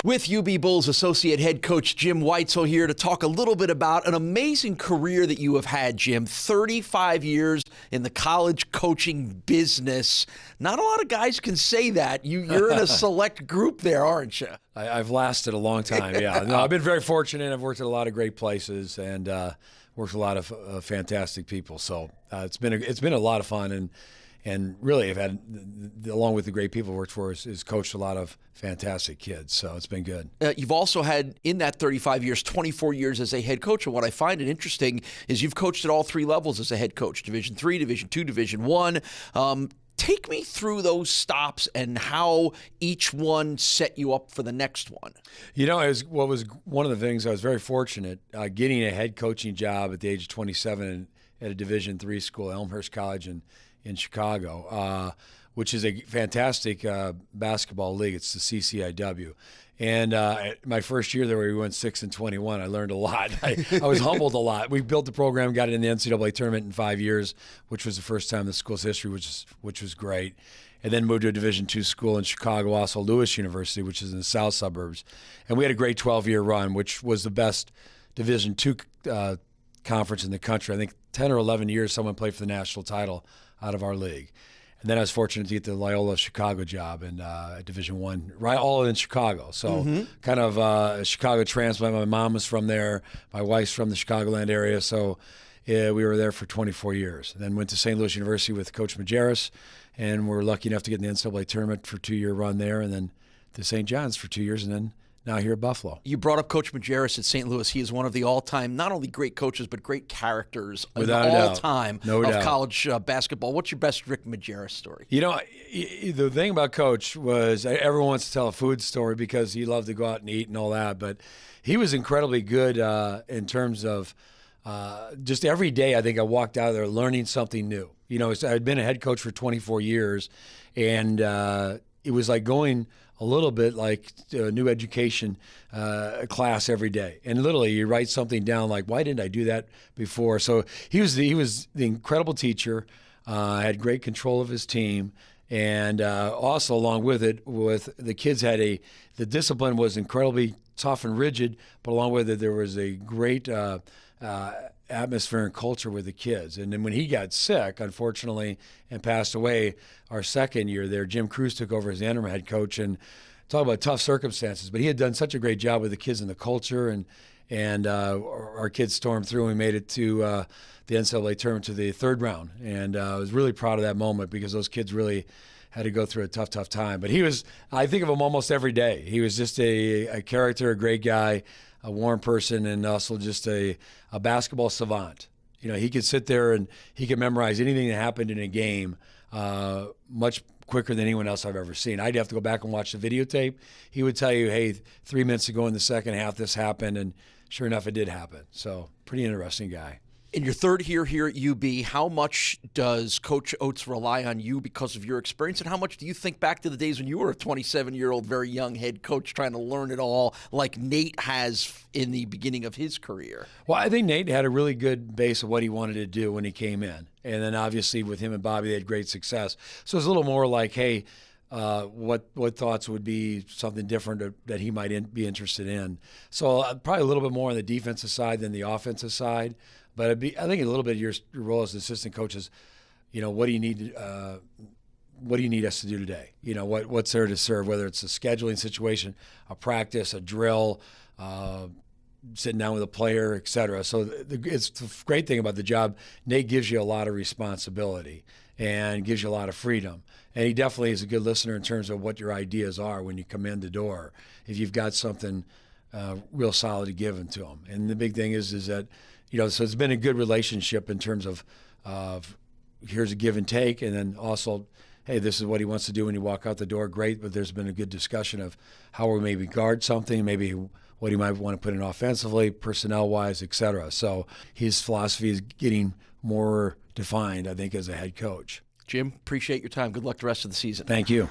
With UB Bulls Associate Head Coach Jim Whitesell here to talk a little bit about an amazing career that you have had, Jim. 35 years in the college coaching business. Not a lot of guys can say that. You're in a select group there, aren't you? I've lasted a long time, yeah. No, I've been very fortunate. I've worked at a lot of great places and worked with a lot of fantastic people. So it's been a lot of fun. And really, I've had, along with the great people I've worked for, is coached a lot of fantastic kids. So it's been good. You've also had, in that 35 years, 24 years as a head coach. And what I find it interesting is you've coached at all three levels as a head coach, Division III, Division II, Division I. Take me through those stops and how each one set you up for the next one. You know, what was one of the things I was very fortunate, getting a head coaching job at the age of 27 at a Division III school, Elmhurst College in Chicago, which is a fantastic basketball league. It's the CCIW. And my first year there, we went 6-21. I learned a lot. I was humbled a lot. We built the program, got it in the NCAA tournament in 5 years, which was the first time in the school's history, which was great. And then moved to a Division II school in Chicago, also Lewis University, which is in the south suburbs. And we had a great 12-year run, which was the best Division II conference in the country. I think 10 or 11 years someone played for the national title out of our league. And then I was fortunate to get the Loyola Chicago job in Division I, right, all in Chicago. So kind of a Chicago transplant. My mom was from there. My wife's from the Chicagoland area. So we were there for 24 years. And then went to St. Louis University with Coach Majerus, and we're lucky enough to get in the NCAA tournament for a 2-year run there, and then to St. John's for 2 years, and then now here at Buffalo. You brought up Coach Majerus at St. Louis. He is one of the all-time, not only great coaches, but great characters of all time of college basketball. What's your best Rick Majerus story? You know, the thing about Coach was everyone wants to tell a food story because he loved to go out and eat and all that, but he was incredibly good in terms of just every day I think I walked out of there learning something new. You know, I'd been a head coach for 24 years, and it was like going a little bit like a new education class every day. And literally you write something down like, why didn't I do that before? So he was the incredible teacher, had great control of his team. And also along with it, with the kids the discipline was incredibly tough and rigid, but along with it, there was a great atmosphere and culture with the kids. And then when he got sick, unfortunately, and passed away our second year there, Jim Cruz took over as the interim head coach, and talk about tough circumstances. But he had done such a great job with the kids and the culture, and our kids stormed through, and we made it to the NCAA tournament to the third round. And I was really proud of that moment because those kids really had to go through a tough time. But I think of him almost every day. He was just a character, a great guy, a warm person, and also just a basketball savant. You know, he could sit there and he could memorize anything that happened in a game much quicker than anyone else I've ever seen. I'd have to go back and watch the videotape. He would tell you, hey, 3 minutes ago in the second half, this happened, and sure enough, it did happen. So pretty interesting guy. In your third year here at UB, how much does Coach Oates rely on you because of your experience, and how much do you think back to the days when you were a 27-year-old, very young head coach trying to learn it all like Nate has in the beginning of his career? Well, I think Nate had a really good base of what he wanted to do when he came in. And then obviously with him and Bobby, they had great success. So it's a little more like, hey, what thoughts would be something different that he might be interested in. So probably a little bit more on the defensive side than the offensive side. But I think a little bit of your role as an assistant coach is, you know, what do you need us to do today? You know, what's there to serve, whether it's a scheduling situation, a practice, a drill, sitting down with a player, et cetera. So it's the great thing about the job. Nate gives you a lot of responsibility and gives you a lot of freedom. And he definitely is a good listener in terms of what your ideas are when you come in the door, if you've got something real solid to give to him. And the big thing is that, you know, so it's been a good relationship in terms of here's a give and take, and then also, hey, this is what he wants to do when you walk out the door. Great, but there's been a good discussion of how we maybe guard something, maybe what he might want to put in offensively, personnel-wise, et cetera. So his philosophy is getting more defined, I think, as a head coach. Jim, appreciate your time. Good luck the rest of the season. Thank you.